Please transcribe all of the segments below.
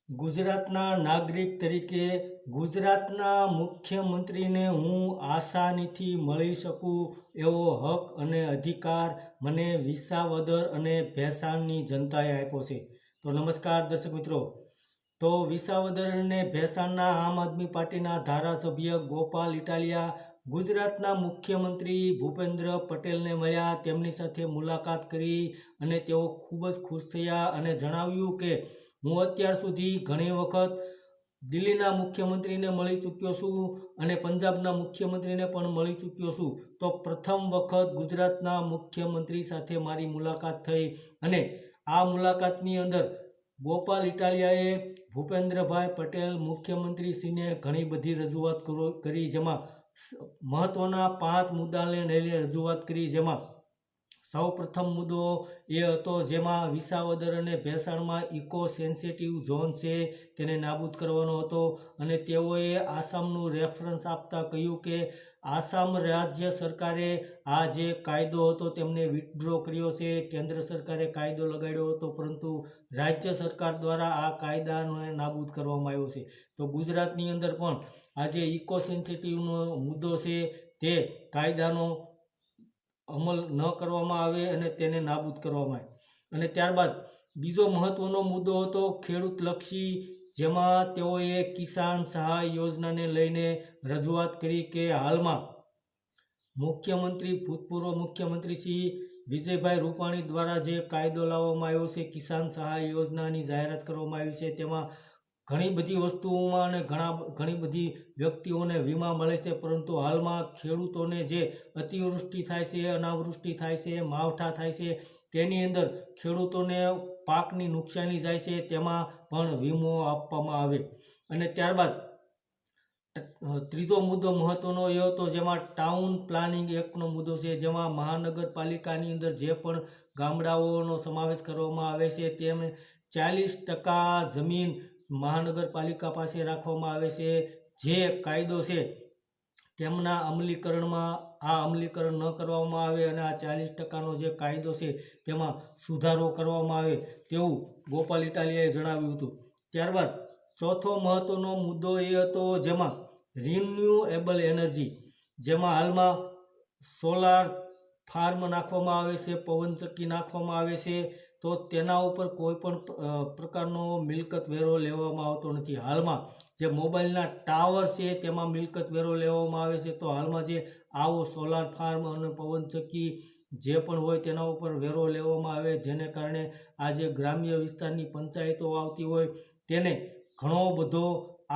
ગુજરાતના નાગરિક તરીકે ગુજરાતના મુખ્યમંત્રીને હું આસાનીથી મળી શકું એવો હક અને અધિકાર મને વિસાવદર અને ભેંસાણની જનતાએ આપ્યો છે. તો નમસ્કાર દર્શક મિત્રો. તો વિસાવદર અને ભેંસાણના આમ આદમી પાર્ટીના ધારાસભ્ય ગોપાલ ઇટાલિયા ગુજરાતના મુખ્યમંત્રી ભૂપેન્દ્ર પટેલને મળ્યા, તેમની સાથે મુલાકાત કરી અને તેઓ ખૂબ જ ખુશ થયા અને જણાવ્યું કે હું અત્યાર સુધી ઘણી વખત દિલ્હીના મુખ્યમંત્રીને મળી ચૂક્યો છું અને પંજાબના મુખ્યમંત્રીને પણ મળી ચૂક્યો છું. તો પ્રથમ વખત ગુજરાતના મુખ્યમંત્રી સાથે મારી મુલાકાત થઈ અને આ મુલાકાતની અંદર ગોપાલ ઇટાલિયાએ ભૂપેન્દ્રભાઈ પટેલ મુખ્યમંત્રીશ્રીને ઘણી બધી રજૂઆત કરી, જેમાં મહત્ત્વના 5 મુદ્દાને લઈને રજૂઆત કરી. જેમાં સૌ પ્રથમ મુદ્દો એ હતો જેમાં વિસાવદર અને ભેંસાણમાં ઇકો સેન્સિટિવ ઝોન છે તેને નાબૂદ કરવાનો હતો અને તેઓએ આસામનું રેફરન્સ આપતા કહ્યું કે આસામ રાજ્ય સરકારે આ જે કાયદો હતો તેમને વિથડ્રો કર્યો છે. કેન્દ્ર સરકારે કાયદો લગાડ્યો હતો, પરંતુ રાજ્ય સરકાર દ્વારા આ કાયદાને નાબૂદ કરવામાં આવ્યો છે. તો ગુજરાતની અંદર પણ આ જે ઇકો સેન્સિટિવનો મુદ્દો છે તે કાયદાનો અમલ ન કરવામાં આવે અને તેને નાબૂદ કરવામાં આવે. અને ત્યારબાદ બીજો મહત્ત્વનો મુદ્દો હતો ખેડૂતલક્ષી, જેમાં તેઓએ કિસાન સહાય યોજનાને લઈને રજૂઆત કરી કે હાલમાં ભૂતપૂર્વ મુખ્યમંત્રી શ્રી વિજયભાઈ રૂપાણી દ્વારા જે કાયદો લાવવામાં આવ્યો છે, કિસાન સહાય યોજનાની જાહેરાત કરવામાં આવી છે, તેમાં ઘણી બધી વસ્તુઓમાં અને ઘણી બધી વ્યક્તિઓને વીમા મળે છે, પરંતુ હાલમાં ખેડૂતોને જે અતિવૃષ્ટિ થાય છે, અનાવૃષ્ટિ થાય છે, માવઠા થાય છે, તેની અંદર ખેડૂતોને પાકની નુકસાની જાય છે, તેમાં પણ વીમો આપવામાં આવે. અને ત્યારબાદ ત્રીજો મુદ્દો મહત્ત્વનો એ હતો જેમાં ટાઉન પ્લાનિંગ એક્ટનો મુદ્દો છે, જેમાં મહાનગરપાલિકાની અંદર જે પણ ગામડાઓનો સમાવેશ કરવામાં આવે છે તેમ 40% જમીન મહાનગરપાલિકા પાસે રાખવામાં આવે છે. જે કાયદો છે તેમના અમલીકરણ ન કરવામાં આવે અને આ 40%નો જે કાયદો છે તેમાં સુધારો કરવામાં આવે તેવું ગોપાલ ઇટાલિયાએ જણાવ્યું હતું. ત્યારબાદ ચોથો મહત્ત્વનો મુદ્દો એ હતો જેમાં રિન્યુએબલ એનર્જી, જેમાં હાલમાં સોલાર ફાર્મ નાખવામાં આવે છે, પવનચક્કી નાખવામાં આવે છે, તો તેના ઉપર કોઈ પણ પ્રકારનો મિલકત વેરો લેવામાં આવતો નથી. હાલમાં જે મોબાઈલના ટાવર છે તેમાં મિલકત વેરો લેવામાં આવે છે, તો હાલમાં જે આવો સોલાર ફાર્મ અને પવનચક્કી જે પણ હોય તેના ઉપર વેરો લેવામાં આવે, જેને કારણે આ જે ગ્રામ્ય વિસ્તારની પંચાયતો આવતી હોય તેને ઘણો બધો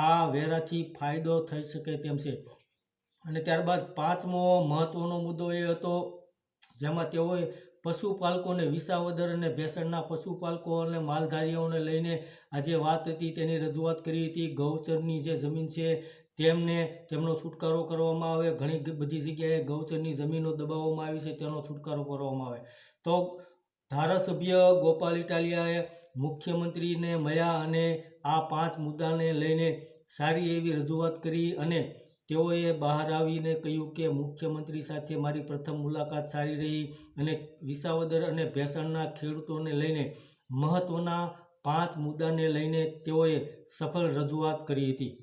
આ વેરાથી ફાયદો થઈ શકે તેમ છે. અને ત્યારબાદ પાંચમો મહત્ત્વનો મુદ્દો એ હતો જેમાં તેઓએ પશુપાલકોને, વિસાવદર અને ભેંસાણના પશુપાલકો અને માલધારીઓને લઈને આ જે વાત હતી તેની રજૂઆત કરી હતી. ગૌચરની જે જમીન છે તેમનો છુટકારો કરવામાં આવે. ઘણી બધી જગ્યાએ ગૌચરની જમીનો દબાવવામાં આવી છે, તેનો છુટકારો કરવામાં આવે. તો ધારાસભ્ય ગોપાલ ઇટાલિયાએ મુખ્યમંત્રીને મળ્યા અને આ 5 મુદ્દાને લઈને સારી એવી રજૂઆત કરી અને તેઓએ બહાર આવીને કહ્યું કે મુખ્યમંત્રી સાથે મારી પ્રથમ મુલાકાત સારી રહી અને વિસાવદર અને ભેંસાણના ખેડૂતોને લઈને મહત્ત્વના 5 મુદ્દાને લઈને તેઓએ સફળ રજૂઆત કરી હતી.